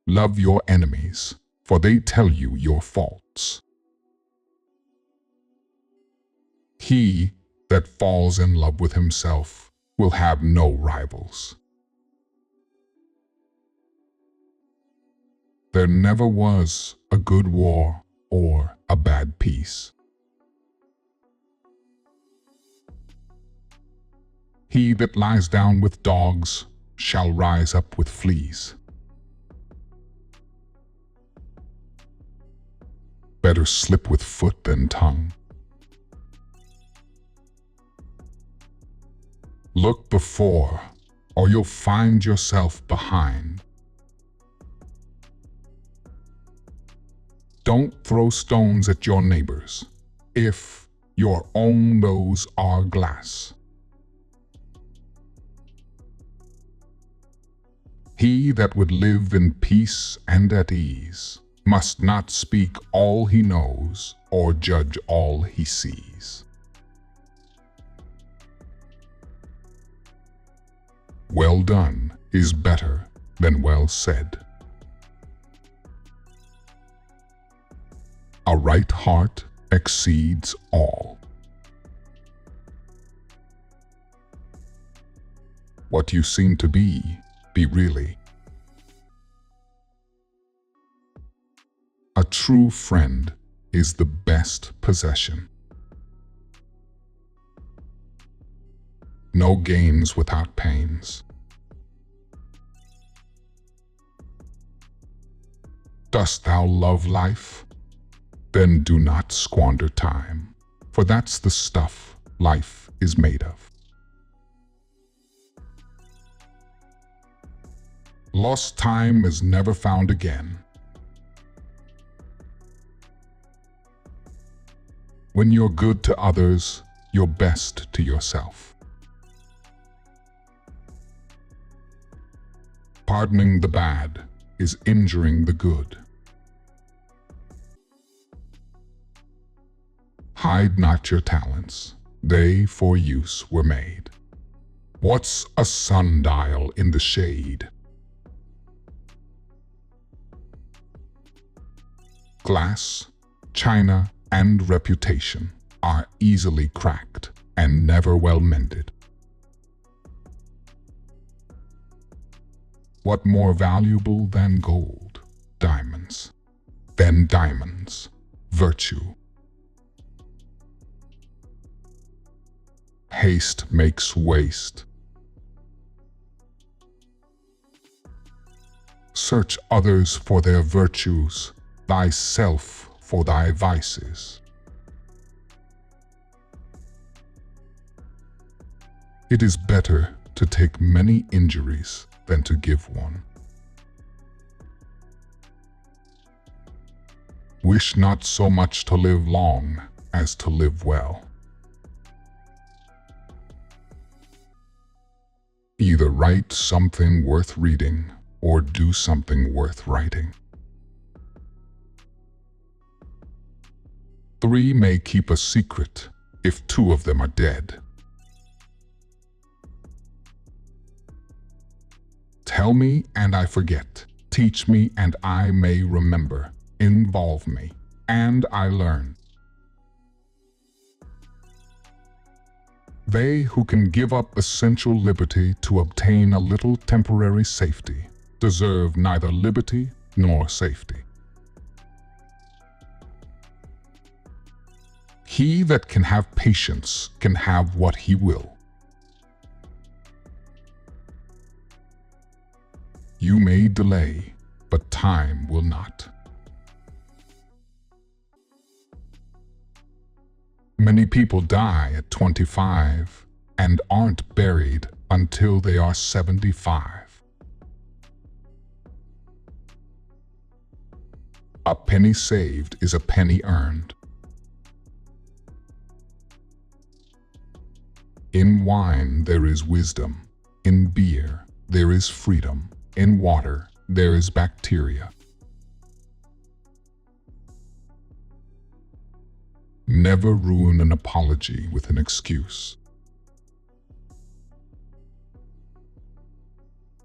Love your enemies, for they tell you your faults. He that falls in love with himself will have no rivals. There never was a good war or a bad peace. He that lies down with dogs shall rise up with fleas. Better slip with foot than tongue. Look before, or you'll find yourself behind. Don't throw stones at your neighbors, if your own those are glass. He that would live in peace and at ease must not speak all he knows or judge all he sees. Well done is better than well said. A right heart exceeds all. What you seem to be really. A true friend is the best possession. No gains without pains. Dost thou love life? Then do not squander time, for that's the stuff life is made of. Lost time is never found again. When you're good to others, you're best to yourself. Pardoning the bad is injuring the good. Hide not your talents, they for use were made. What's a sundial in the shade? Glass, china, and reputation are easily cracked and never well mended. What more valuable than gold, diamonds? Than diamonds, virtue. Haste makes waste. Search others for their virtues, thyself for thy vices. It is better to take many injuries than to give one. Wish not so much to live long as to live well. Either write something worth reading or do something worth writing. 3 may keep a secret if 2 of them are dead. Tell me and I forget. Teach me and I may remember. Involve me and I learn. They who can give up essential liberty to obtain a little temporary safety deserve neither liberty nor safety. He that can have patience can have what he will. You may delay, but time will not. Many people die at 25 and aren't buried until they are 75. A penny saved is a penny earned. In wine there is wisdom, in beer there is freedom, in water there is bacteria. Never ruin an apology with an excuse.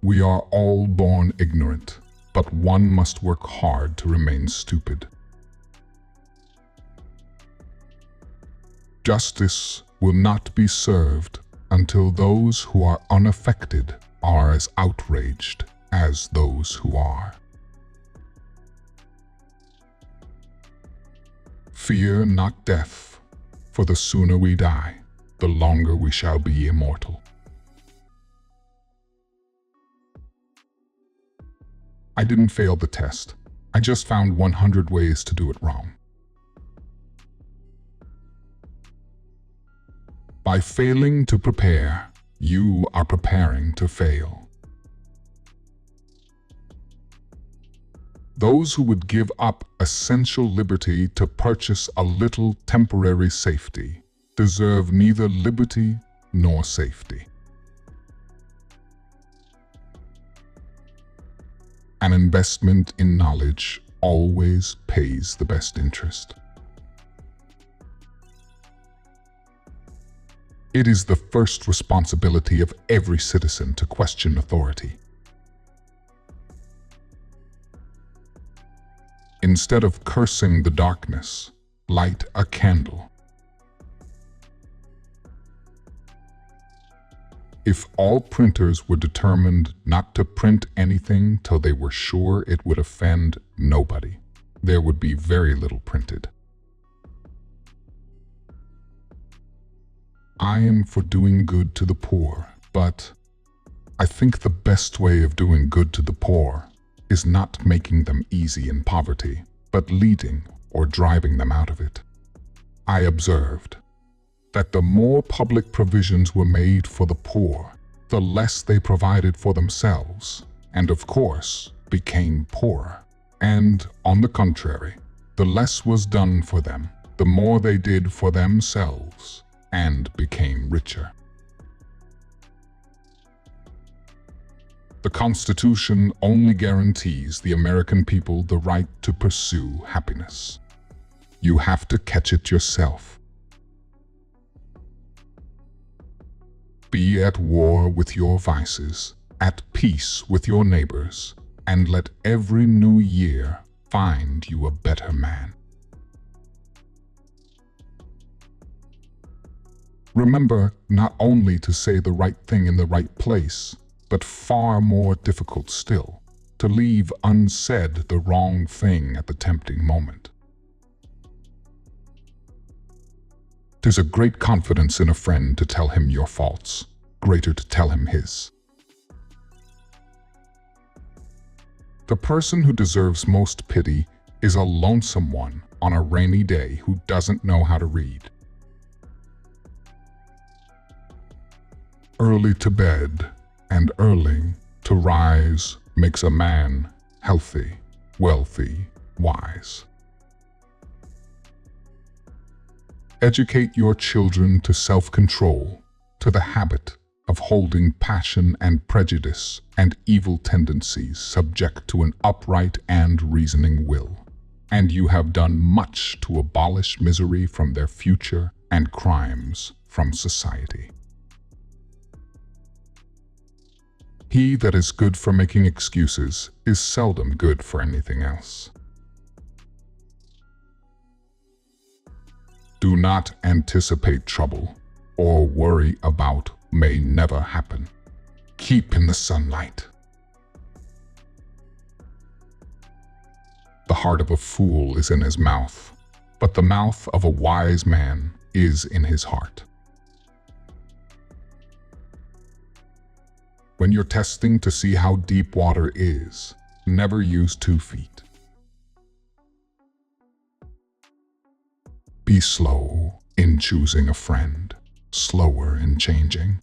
We are all born ignorant, but one must work hard to remain stupid. Justice will not be served until those who are unaffected are as outraged as those who are. Fear not death, for the sooner we die, the longer we shall be immortal. I didn't fail the test. I just found 100 ways to do it wrong. By failing to prepare, you are preparing to fail. Those who would give up essential liberty to purchase a little temporary safety deserve neither liberty nor safety. An investment in knowledge always pays the best interest. It is the first responsibility of every citizen to question authority. Instead of cursing the darkness, light a candle. If all printers were determined not to print anything till they were sure it would offend nobody, there would be very little printed. I am for doing good to the poor, but I think the best way of doing good to the poor is not making them easy in poverty, but leading or driving them out of it. I observed that the more public provisions were made for the poor, the less they provided for themselves, and of course became poorer. And on the contrary, the less was done for them, the more they did for themselves, and became richer. The Constitution only guarantees the American people the right to pursue happiness. You have to catch it yourself. Be at war with your vices, at peace with your neighbors, and let every new year find you a better man. Remember not only to say the right thing in the right place, but far more difficult still, to leave unsaid the wrong thing at the tempting moment. 'Tis a great confidence in a friend to tell him your faults, greater to tell him his. The person who deserves most pity is a lonesome one on a rainy day who doesn't know how to read. Early to bed and early to rise makes a man healthy, wealthy, wise. Educate your children to self-control, to the habit of holding passion and prejudice and evil tendencies subject to an upright and reasoning will, and you have done much to abolish misery from their future and crimes from society. He that is good for making excuses is seldom good for anything else. Do not anticipate trouble or worry about may never happen. Keep in the sunlight. The heart of a fool is in his mouth, but the mouth of a wise man is in his heart. When you're testing to see how deep water is, never use 2 feet. Be slow in choosing a friend, slower in changing.